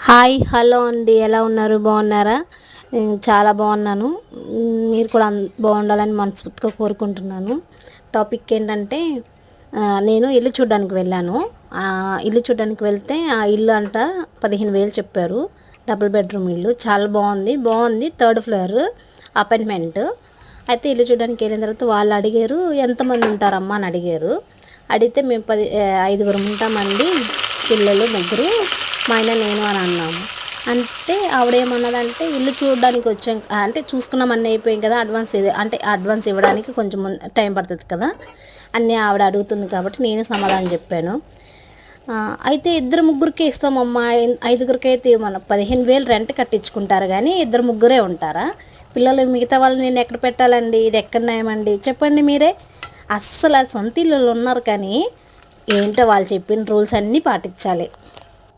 Hi hello అండి, ఎలా ఉన్నారు? బాగున్నారా? నేను చాలా బాగున్నాను. మీరు కూడా బాగుండాలని మనస్ఫూర్తిగా కోరుకుంటున్నాను. టాపిక్ ఏంటంటే నేను ఇల్లు చూడడానికి వెళ్ళాను. ఇల్లు చూడడానికి వెళ్తే ఆ ఇల్లు అంట 15,000 చెప్పారు. డబుల్ బెడ్రూమ్ ఇల్లు చాలా బాగుంది. 3rd floor apartment. అయితే ఇల్లు చూడడానికి వెళ్ళిన తర్వాత వాళ్ళు అడిగారు, ఎంతమంది ఉంటారమ్మా అని అడిగారు. అడిగితే మేము 5గురు ఉంటామండి, పిల్లలు ముగ్గురు, మా ఆయన నేను అని అన్నాము. అంటే ఆవిడేమన్నదంటే ఇల్లు చూడడానికి వచ్చాం, అంటే చూసుకున్నాం అన్నీ అయిపోయాం కదా, అడ్వాన్స్ ఇవ్వడానికి కొంచెం టైం పడుతుంది కదా అన్నీ ఆవిడ అడుగుతుంది కాబట్టి నేను సమాధానం చెప్పాను. అయితే ఇద్దరు ముగ్గురికి ఇస్తామమ్మా, 5గురికి అయితే మనం 15,000 రెంట్ కట్టించుకుంటారు కానీ ఇద్దరు ముగ్గురే ఉంటారా? పిల్లలు మిగతా వాళ్ళు నేను ఎక్కడ పెట్టాలండి? ఇది ఎక్కడ న్యాయమండి? చెప్పండి మీరే. అస్సలు సొంత ఇల్లులు ఉన్నారు కానీ ఏంటో వాళ్ళు చెప్పిన రూల్స్ అన్నీ పాటించాలి.